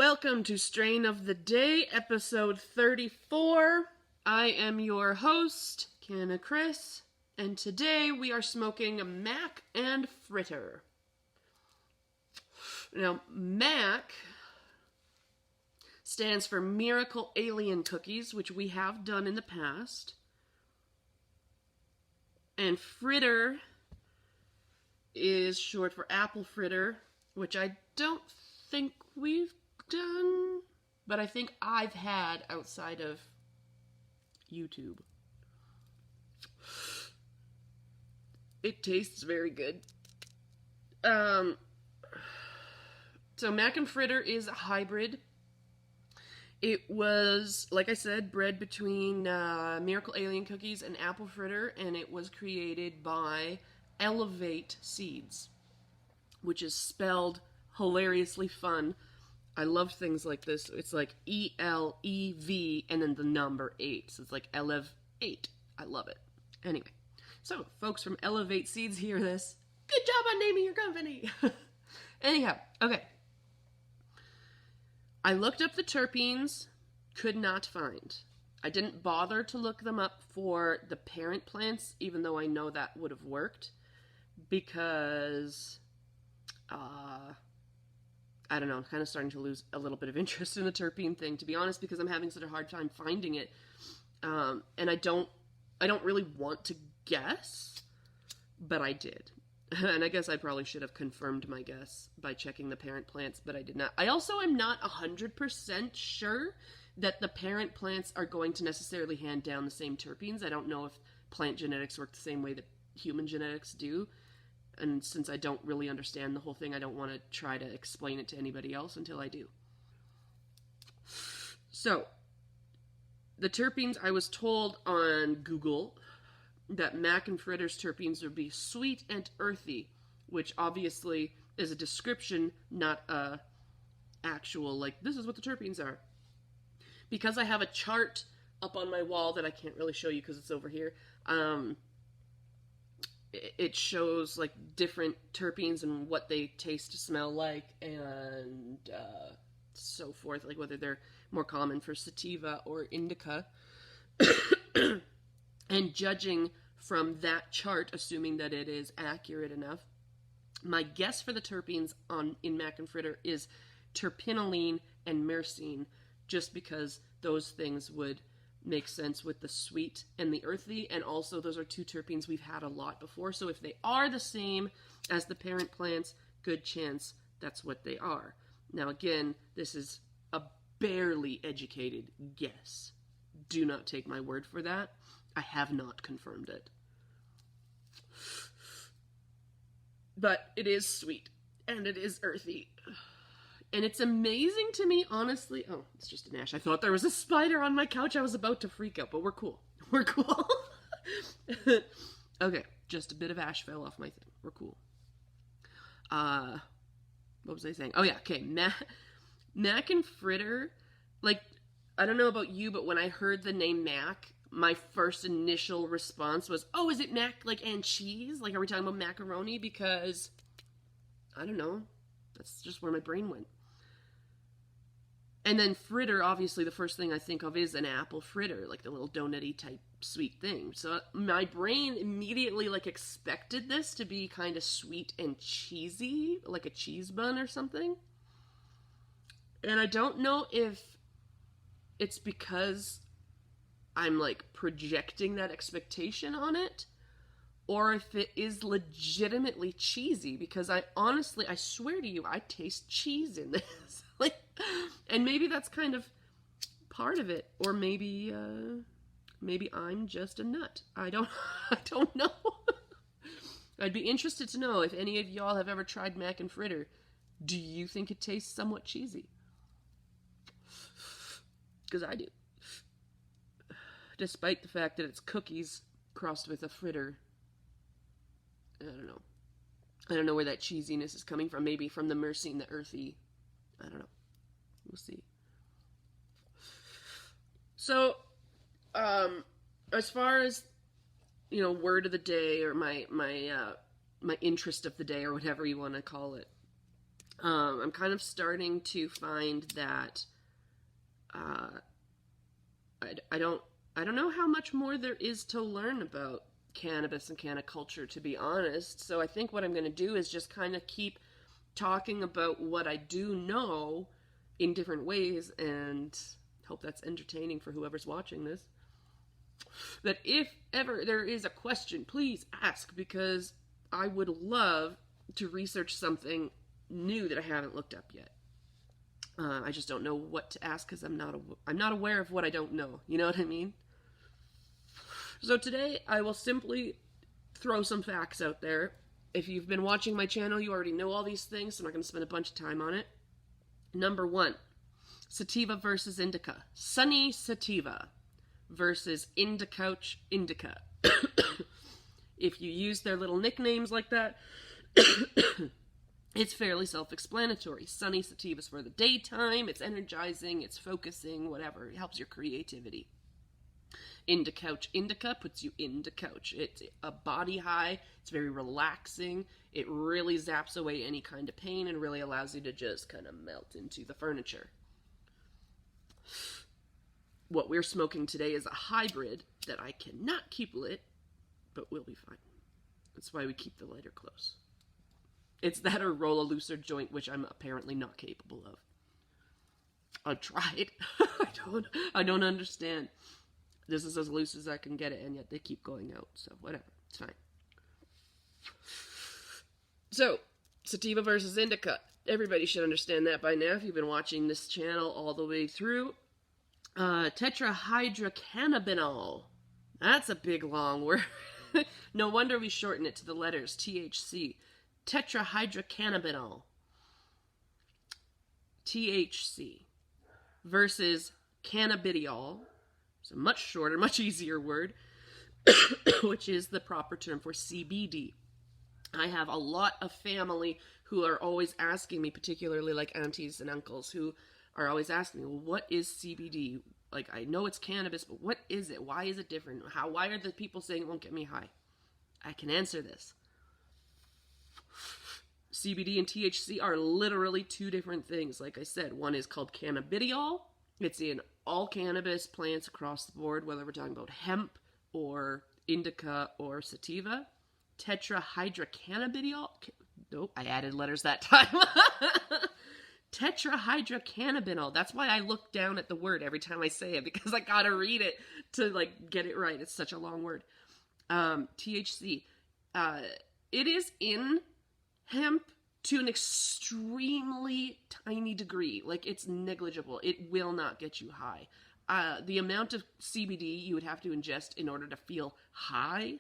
Welcome to Strain of the Day, episode 34. I am your host, Canna Chris, and today we are smoking a Mac and Fritter. Now, Mac stands for Miracle Alien Cookies, which we have done in the past. And Fritter is short for Apple Fritter, which I don't think we've done, but I think I've had outside of YouTube. It tastes very good. So Mac and Fritter is a hybrid. It was, like I said, bred between Miracle Alien Cookies and Apple Fritter, and it was created by Elevate Seeds, which is spelled hilariously fun. I love things like this. It's like E-L-E-V and then the number 8. So it's like Elev8. I love it. Anyway, so folks from Elevate Seeds hear this. Good job on naming your company. Anyhow, okay. I looked up the terpenes, could not find. I didn't bother to look them up for the parent plants, even though I know that would have worked, because I don't know, I'm kind of starting to lose a little bit of interest in the terpene thing, to be honest, because I'm having such a hard time finding it. And I don't really want to guess, but I did. And I guess I probably should have confirmed my guess by checking the parent plants, but I did not. I also am not 100% sure that the parent plants are going to necessarily hand down the same terpenes. I don't know if plant genetics work the same way that human genetics do. And since I don't really understand the whole thing, I don't want to try to explain it to anybody else until I do. So, the terpenes, I was told on Google that Mac and Fritter's terpenes would be sweet and earthy, which obviously is a description, not a actual, like, this is what the terpenes are. Because I have a chart up on my wall that I can't really show you because it's over here, it shows like different terpenes and what they taste, smell like, and so forth, like whether they're more common for sativa or indica. And judging from that chart, assuming that it is accurate enough, my guess for the terpenes in Mac and Fritter is terpinolene and myrcene, just because those things would make sense with the sweet and the earthy, and also those are two terpenes we've had a lot before, so if they are the same as the parent plants, good chance that's what they are. Now again, this is a barely educated guess. Do not take my word for that. I have not confirmed it. But it is sweet, and it is earthy. And it's amazing to me, honestly. Oh, it's just an ash. I thought there was a spider on my couch. I was about to freak out, but we're cool. We're cool. Okay, just a bit of ash fell off my thing. We're cool. What was I saying? Oh yeah, okay. Mac and Fritter, like, I don't know about you, but when I heard the name Mac, my first initial response was, oh, is it mac, like, and cheese? Like, are we talking about macaroni? Because, I don't know. That's just where my brain went. And then fritter, obviously, the first thing I think of is an apple fritter, like the little donut-y type sweet thing. So my brain immediately, like, expected this to be kind of sweet and cheesy, like a cheese bun or something. And I don't know if it's because I'm, like, projecting that expectation on it, or if it is legitimately cheesy, because I swear to you, I taste cheese in this. Like, and maybe that's kind of part of it, or maybe I'm just a nut. I don't know. I'd be interested to know if any of y'all have ever tried Mac and Fritter. Do you think it tastes somewhat cheesy? Because I do. Despite the fact that it's cookies crossed with a fritter. I don't know. I don't know where that cheesiness is coming from. Maybe from the myrcene, the earthy. I don't know. We'll see. So, as far as, you know, word of the day or my interest of the day or whatever you want to call it, I'm kind of starting to find that I don't know how much more there is to learn about cannabis and cannaculture, to be honest. So I think what I'm going to do is just kind of keep talking about what I do know in different ways, and hope that's entertaining for whoever's watching this. That if ever there is a question, please ask, because I would love to research something new that I haven't looked up yet. I just don't know what to ask because I'm not aware of what I don't know. You know what I mean? So today I will simply throw some facts out there. If you've been watching my channel, you already know all these things, so I'm not going to spend a bunch of time on it. Number 1, sativa versus indica. Sunny sativa versus indica. If you use their little nicknames like that, it's fairly self-explanatory. Sunny sativa is for the daytime, it's energizing, it's focusing, whatever. It helps your creativity. Indica puts you into couch. It's a body high, it's very relaxing, it really zaps away any kind of pain and really allows you to just kind of melt into the furniture. What we're smoking today is a hybrid that I cannot keep lit, but we'll be fine. That's why we keep the lighter close. It's that or roll a looser joint, which I'm apparently not capable of. I've tried. I don't understand. This is as loose as I can get it, and yet they keep going out. So whatever, it's fine. So, sativa versus indica. Everybody should understand that by now if you've been watching this channel all the way through. Tetrahydrocannabinol. That's a big long word. No wonder we shorten it to the letters THC. Tetrahydrocannabinol. THC. Versus cannabidiol. It's a much shorter, much easier word, which is the proper term for CBD. I have a lot of family who are always asking me, particularly like aunties and uncles, who are always asking me, well, what is CBD? Like, I know it's cannabis, but what is it? Why is it different? Why are the people saying it won't get me high? I can answer this. CBD and THC are literally two different things. Like I said, one is called cannabidiol. It's in all cannabis plants across the board, whether we're talking about hemp or indica or sativa. Tetrahydrocannabidiol. Nope, I added letters that time. Tetrahydrocannabinol. That's why I look down at the word every time I say it, because I gotta read it to like get it right. It's such a long word. THC. It is in hemp to an extremely tiny degree. Like, it's negligible. It will not get you high. The amount of CBD you would have to ingest in order to feel high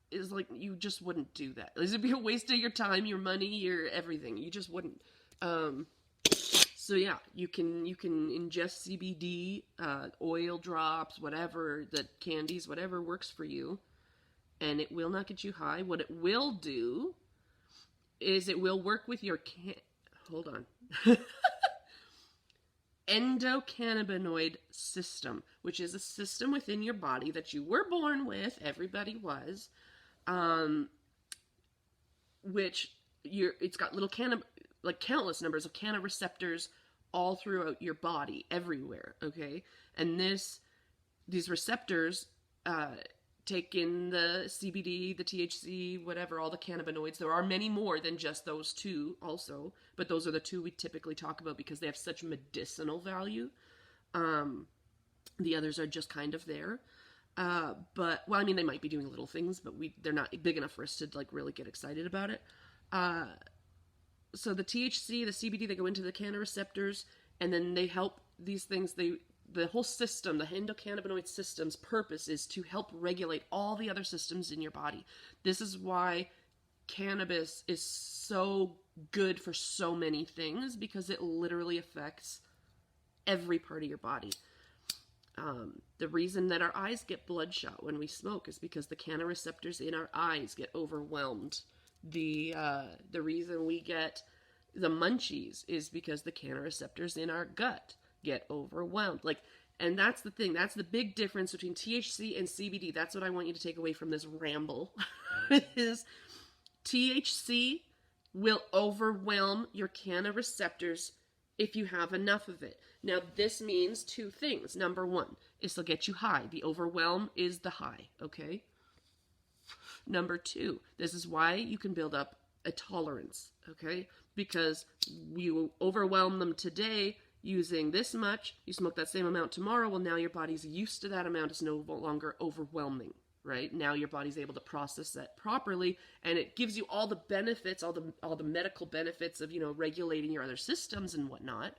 is like, you just wouldn't do that. This would be a waste of your time, your money, your everything. You just wouldn't. So yeah, you can ingest CBD, oil drops, whatever, the candies, whatever works for you, and it will not get you high. What it will do is it will work with your endocannabinoid system, which is a system within your body that you were born with. Everybody was, it's got little countless numbers of cannareceptors all throughout your body, everywhere. Okay, and these receptors take in the CBD, the THC, whatever, all the cannabinoids. There are many more than just those two also, but those are the two we typically talk about because they have such medicinal value. The others are just kind of there. But, well, I mean, they might be doing little things, but they're not big enough for us to, like, really get excited about it. So the THC, the CBD, they go into the cannareceptors, and then they help these things, the whole system, the endocannabinoid system's purpose is to help regulate all the other systems in your body. This is why cannabis is so good for so many things, because it literally affects every part of your body. The reason that our eyes get bloodshot when we smoke is because the cannareceptors in our eyes get overwhelmed. The reason we get the munchies is because the cannareceptors in our gut get overwhelmed. And that's the thing. That's the big difference between THC and CBD. That's what I want you to take away from this ramble. Is THC will overwhelm your canna receptors if you have enough of it. Now, this means two things. Number one, it'll get you high. The overwhelm is the high, okay? Number two, this is why you can build up a tolerance, okay? Because you overwhelm them today using this much, you smoke that same amount tomorrow, well, now your body's used to that amount. It's no longer overwhelming, right? Now your body's able to process that properly, and it gives you all the benefits, all the medical benefits of, regulating your other systems and whatnot,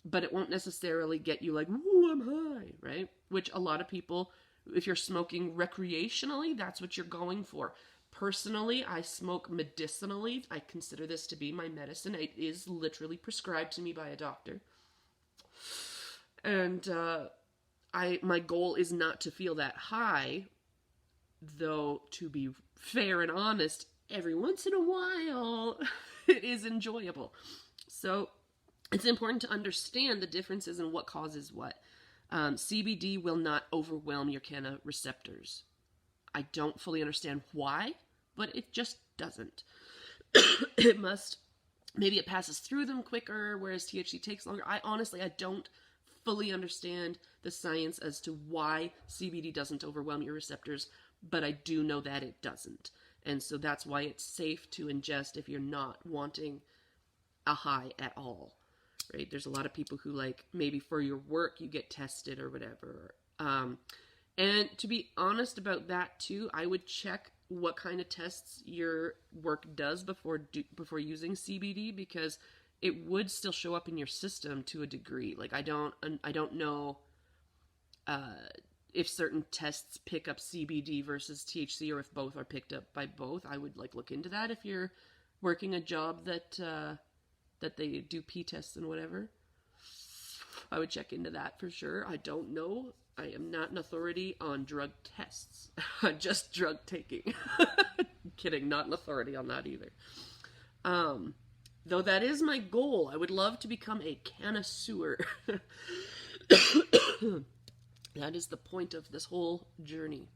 but it won't necessarily get you like, ooh, I'm high, right? Which a lot of people, if you're smoking recreationally, that's what you're going for. Personally, I smoke medicinally. I consider this to be my medicine. It is literally prescribed to me by a doctor. And my goal is not to feel that high, though to be fair and honest, every once in a while, it is enjoyable. So it's important to understand the differences in what causes what. CBD will not overwhelm your canna receptors. I don't fully understand why, but it just doesn't. It must. Maybe it passes through them quicker, whereas THC takes longer. I don't fully understand the science as to why CBD doesn't overwhelm your receptors, but I do know that it doesn't. And so that's why it's safe to ingest if you're not wanting a high at all, right? There's a lot of people who, like, maybe for your work you get tested or whatever. And to be honest about that too, I would check what kind of tests your work does before using CBD, because it would still show up in your system to a degree. Like, I don't know if certain tests pick up CBD versus THC, or if both are picked up by both. I would look into that if you're working a job that they do P tests and whatever. I would check into that for sure. I don't know. I am not an authority on drug tests. Just drug taking. Kidding, not an authority on that either. Though that is my goal. I would love to become a connoisseur. That is the point of this whole journey.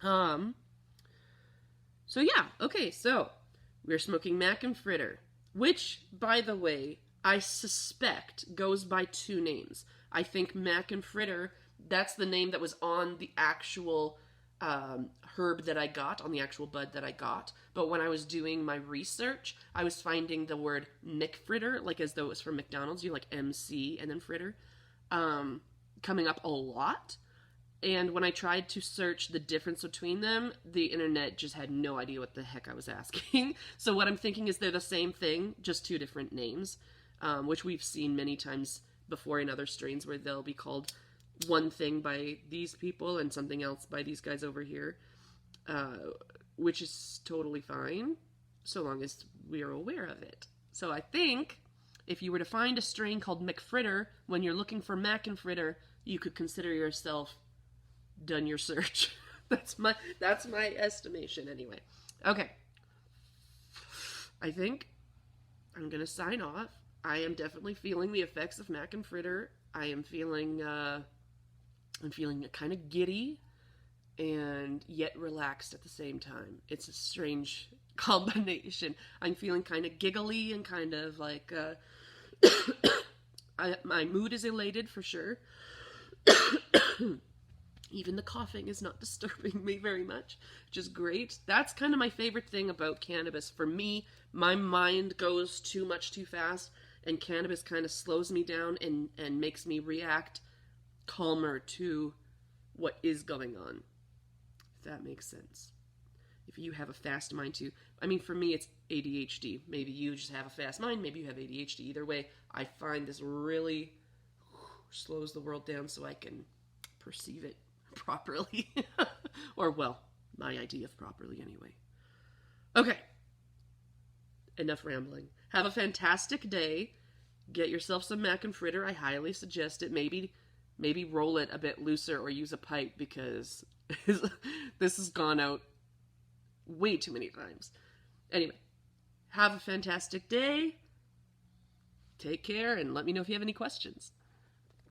So yeah, okay, so we're smoking Mac and Fritter, which, by the way, I suspect goes by two names. I think Mac and Fritter, that's the name that was on the actual herb that I got, on the actual bud that I got. But when I was doing my research, I was finding the word McFritter, like as though it was from McDonald's, like MC and then Fritter, coming up a lot. And when I tried to search the difference between them, the internet just had no idea what the heck I was asking. So what I'm thinking is they're the same thing, just two different names, which we've seen many times before in other strains where they'll be called one thing by these people and something else by these guys over here, which is totally fine, so long as we are aware of it. So I think if you were to find a strain called McFritter, when you're looking for Mac and Fritter, you could consider yourself done your search. That's my estimation anyway. Okay. I think I'm gonna sign off. I am definitely feeling the effects of Mac and Fritter. I am feeling kind of giddy and yet relaxed at the same time. It's a strange combination. I'm feeling kind of giggly and kind of like my mood is elated for sure. Even the coughing is not disturbing me very much, which is great. That's kind of my favorite thing about cannabis. For me, my mind goes too much too fast, and cannabis kind of slows me down and makes me react calmer to what is going on, if that makes sense. If you have a fast mind too. I mean, for me, it's ADHD. Maybe you just have a fast mind. Maybe you have ADHD. Either way, I find this really slows the world down so I can perceive it properly. Or, well, my idea of properly anyway. Okay. Enough rambling. Have a fantastic day. Get yourself some Mac and Fritter. I highly suggest it. Maybe roll it a bit looser or use a pipe, because this has gone out way too many times. Anyway, have a fantastic day. Take care and let me know if you have any questions.